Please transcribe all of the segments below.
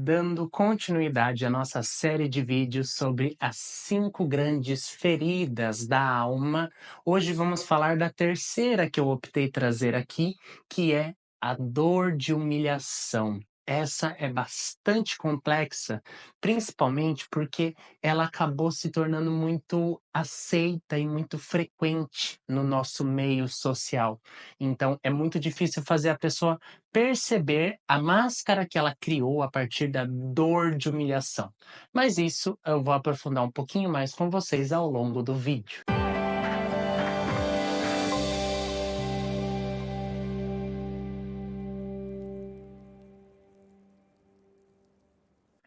Dando continuidade à nossa série de vídeos sobre as 5 grandes feridas da alma, hoje vamos falar da terceira que eu optei trazer aqui, que é a dor de humilhação. Essa é bastante complexa, principalmente porque ela acabou se tornando muito aceita e muito frequente no nosso meio social. Então, é muito difícil fazer a pessoa perceber a máscara que ela criou a partir da dor de humilhação. Mas isso eu vou aprofundar um pouquinho mais com vocês ao longo do vídeo.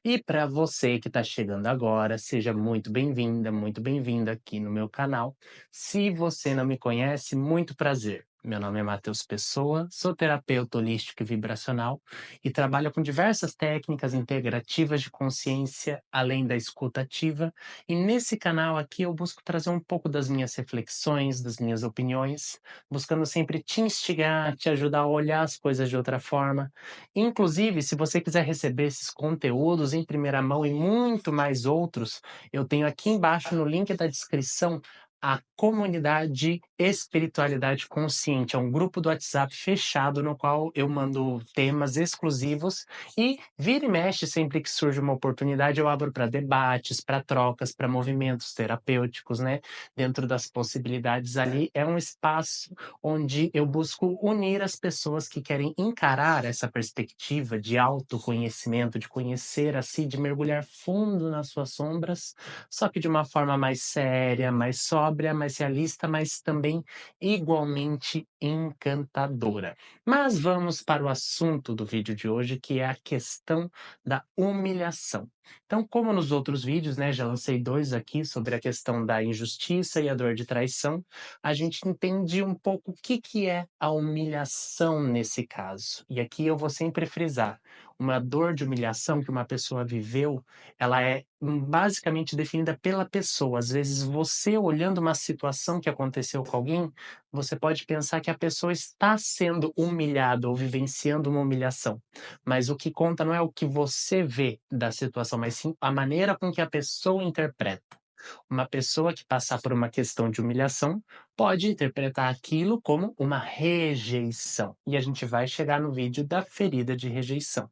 E para você que está chegando agora, seja muito bem-vinda, muito bem-vindo aqui no meu canal. Se você não me conhece, muito prazer. Meu nome é Matheus Pessoa, sou terapeuta holístico e vibracional e trabalho com diversas técnicas integrativas de consciência, além da escuta ativa. E nesse canal aqui eu busco trazer um pouco das minhas reflexões, das minhas opiniões, buscando sempre te instigar, te ajudar a olhar as coisas de outra forma. Inclusive, se você quiser receber esses conteúdos em primeira mão e muito mais outros, eu tenho aqui embaixo no link da descrição a comunidade Espiritualidade Consciente. É um grupo do WhatsApp fechado no qual eu mando temas exclusivos e vira e mexe sempre que surge uma oportunidade, eu abro para debates, para trocas, para movimentos terapêuticos, né? Dentro das possibilidades ali, é um espaço onde eu busco unir as pessoas que querem encarar essa perspectiva de autoconhecimento, de conhecer a si, de mergulhar fundo nas suas sombras, só que de uma forma mais séria, mais sóbria, mais realista, mas também igualmente encantadora. Mas vamos para o assunto do vídeo de hoje, que é a questão da humilhação. Então, como nos outros vídeos, né, já lancei 2 aqui sobre a questão da injustiça e a dor de traição, a gente entende um pouco o que que é a humilhação nesse caso. E aqui eu vou sempre frisar, uma dor de humilhação que uma pessoa viveu, ela é basicamente definida pela pessoa. Às vezes você olhando uma situação que aconteceu com alguém, você pode pensar que a pessoa está sendo humilhada ou vivenciando uma humilhação. Mas o que conta não é o que você vê da situação, mas sim a maneira com que a pessoa interpreta. Uma pessoa que passar por uma questão de humilhação pode interpretar aquilo como uma rejeição. E a gente vai chegar no vídeo da ferida de rejeição.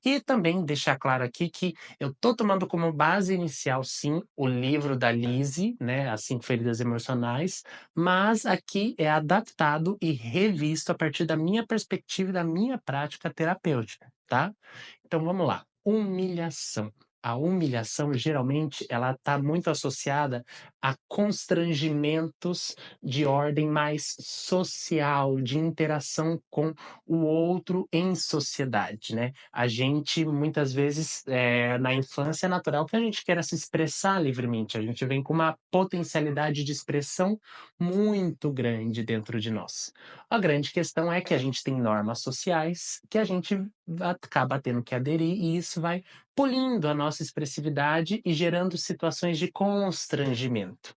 E também deixar claro aqui que eu estou tomando como base inicial, sim, o livro da Lise, né, As 5 Feridas Emocionais, mas aqui é adaptado e revisto a partir da minha perspectiva e da minha prática terapêutica, tá? Então vamos lá. Humilhação. A humilhação, geralmente, ela está muito associada a constrangimentos de ordem mais social, de interação com o outro em sociedade, né? A gente, muitas vezes, na infância é natural que a gente queira se expressar livremente. A gente vem com uma potencialidade de expressão muito grande dentro de nós. A grande questão é que a gente tem normas sociais que a gente acaba tendo que aderir e isso vai polindo a nossa expressividade e gerando situações de constrangimento.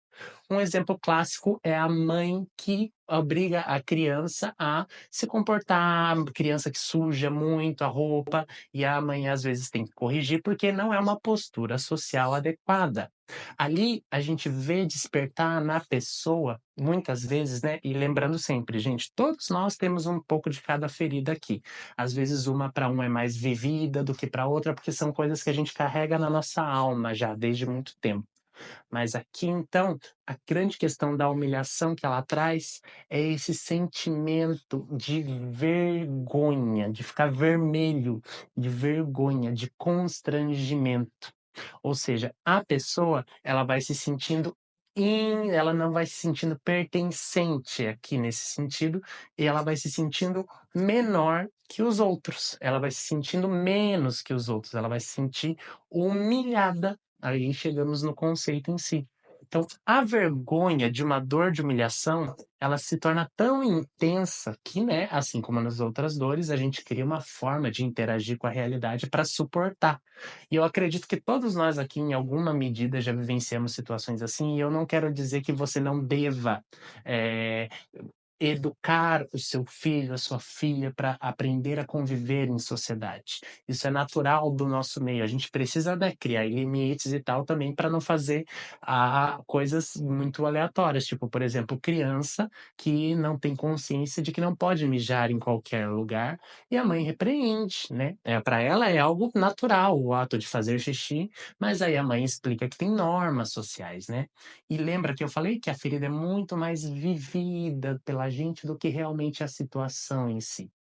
Um exemplo clássico é a mãe que obriga a criança a se comportar, a criança que suja muito a roupa, e a mãe às vezes tem que corrigir, porque não é uma postura social adequada. Ali a gente vê despertar na pessoa, muitas vezes, né? E lembrando sempre, gente, todos nós temos um pouco de cada ferida aqui. Às vezes uma para um é mais vivida do que para outra, porque são coisas que a gente carrega na nossa alma já desde muito tempo. Mas aqui então, a grande questão da humilhação que ela traz é esse sentimento de vergonha, de ficar vermelho, de vergonha, de constrangimento. Ou seja, a pessoa, ela vai se sentindo ela não vai se sentindo pertencente aqui nesse sentido, e ela vai se sentindo menor que os outros. Ela vai se sentindo menos que os outros, ela vai se sentir humilhada. Aí chegamos no conceito em si. Então, a vergonha de uma dor de humilhação, ela se torna tão intensa que, né, assim como nas outras dores, a gente cria uma forma de interagir com a realidade para suportar. E eu acredito que todos nós aqui, em alguma medida, já vivenciamos situações assim, e eu não quero dizer que você não deva, eh, educar o seu filho, a sua filha, para aprender a conviver em sociedade. Isso é natural do nosso meio. A gente precisa, né, criar limites e tal também para não fazer coisas muito aleatórias, tipo, por exemplo, criança que não tem consciência de que não pode mijar em qualquer lugar e a mãe repreende, né? Para ela é algo natural o ato de fazer xixi, mas aí a mãe explica que tem normas sociais, né? E lembra que eu falei que a ferida é muito mais vivida pela gente do que realmente a situação em si.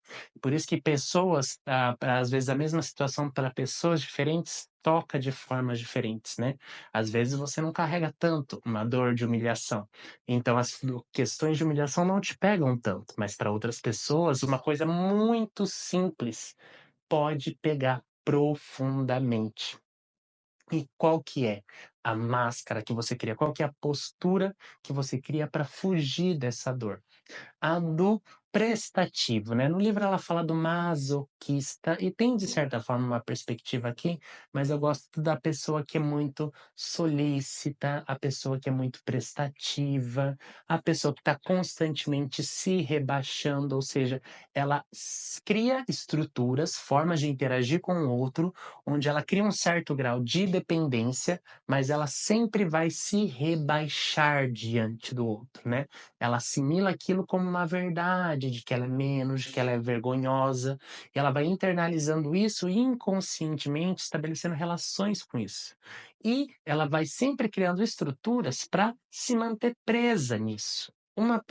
Por isso que pessoas, às vezes a mesma situação para pessoas diferentes toca de formas diferentes, né. Às vezes você não carrega tanto uma dor de humilhação, então questões de humilhação não te pegam tanto, mas para outras pessoas uma coisa muito simples pode pegar profundamente. E qual que é a máscara que você cria? Qual que é a postura que você cria para fugir dessa dor? A do prestativo, né. No livro ela fala do masoquista e tem de certa forma uma perspectiva aqui, mas eu gosto da pessoa que é muito solícita, a pessoa que é muito prestativa, a pessoa que está constantemente se rebaixando, ou seja, ela cria estruturas, formas de interagir com o outro, onde ela cria um certo grau de dependência, mas ela sempre vai se rebaixar diante do outro, né. Ela assimila aquilo como uma verdade, de que ela é menos, de que ela é vergonhosa, e ela vai internalizando isso e inconscientemente estabelecendo relações com isso. E ela vai sempre criando estruturas para se manter presa nisso.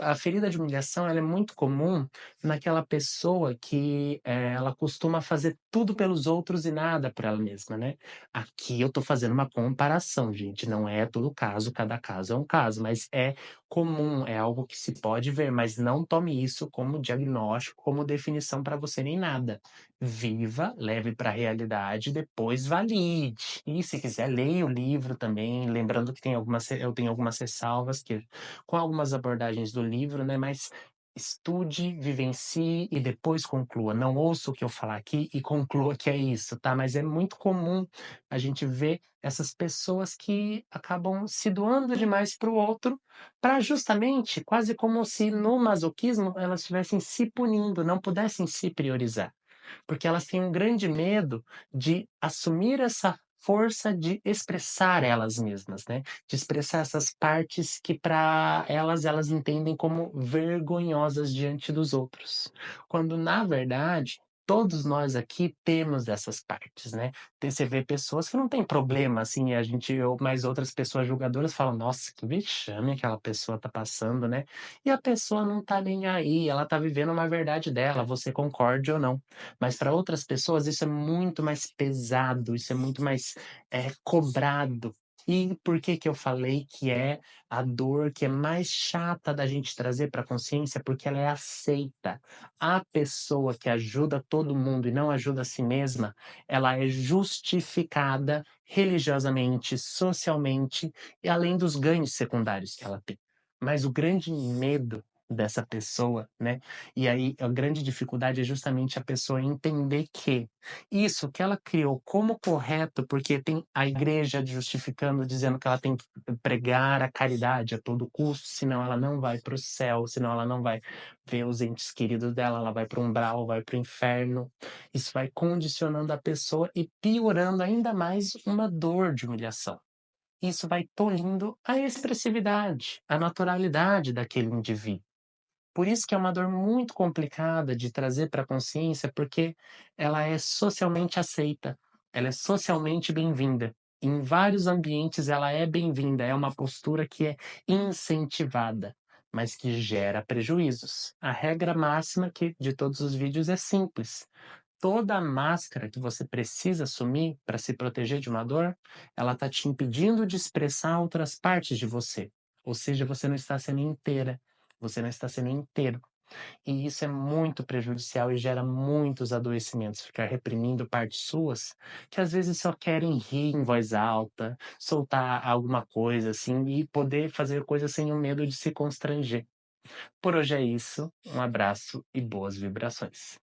A ferida de humilhação ela é muito comum naquela pessoa que ela costuma fazer tudo pelos outros e nada por ela mesma, né? Aqui eu estou fazendo uma comparação, gente, não é todo caso, cada caso é um caso, mas é comum, é algo que se pode ver, mas não tome isso como diagnóstico, como definição para você nem nada. Viva, leve para a realidade, depois valide. E se quiser, leia o livro também, lembrando que eu tenho algumas ressalvas que, com algumas abordagens do livro, né? Mas estude, vivencie e depois conclua. Não ouça o que eu falar aqui e conclua que é isso, tá? Mas é muito comum a gente ver essas pessoas que acabam se doando demais para o outro para justamente, quase como se no masoquismo elas estivessem se punindo, não pudessem se priorizar, porque elas têm um grande medo de assumir essa força de expressar elas mesmas, né, de expressar essas partes que para elas entendem como vergonhosas diante dos outros, quando na verdade todos nós aqui temos essas partes, né. Você vê pessoas que não têm problema, assim, mas outras pessoas julgadoras falam: "Nossa, que vexame aquela pessoa tá passando, né". E a pessoa não tá nem aí, ela tá vivendo uma verdade dela, você concorde ou não. Mas para outras pessoas isso é muito mais pesado, isso é muito mais, cobrado. E por que que eu falei que é a dor que é mais chata da gente trazer para a consciência? Porque ela é aceita. A pessoa que ajuda todo mundo e não ajuda a si mesma, ela é justificada religiosamente, socialmente e além dos ganhos secundários que ela tem. Mas o grande medo dessa pessoa, né, e aí a grande dificuldade é justamente a pessoa entender que isso que ela criou como correto, porque tem a igreja justificando, dizendo que ela tem que pregar a caridade a todo custo, senão ela não vai para o céu, senão ela não vai ver os entes queridos dela, ela vai para o umbral, vai para o inferno. Isso vai condicionando a pessoa e piorando ainda mais uma dor de humilhação. Isso vai tolhindo a expressividade, a naturalidade daquele indivíduo. Por isso que é uma dor muito complicada de trazer para a consciência, porque ela é socialmente aceita, ela é socialmente bem-vinda. Em vários ambientes ela é bem-vinda, é uma postura que é incentivada, mas que gera prejuízos. A regra máxima de todos os vídeos é simples. Toda máscara que você precisa assumir para se proteger de uma dor, ela está te impedindo de expressar outras partes de você. Ou seja, você não está sendo inteira, você não está sendo inteiro. E isso é muito prejudicial e gera muitos adoecimentos, ficar reprimindo partes suas que às vezes só querem rir em voz alta, soltar alguma coisa assim e poder fazer coisas sem o medo de se constranger. Por hoje é isso, um abraço e boas vibrações.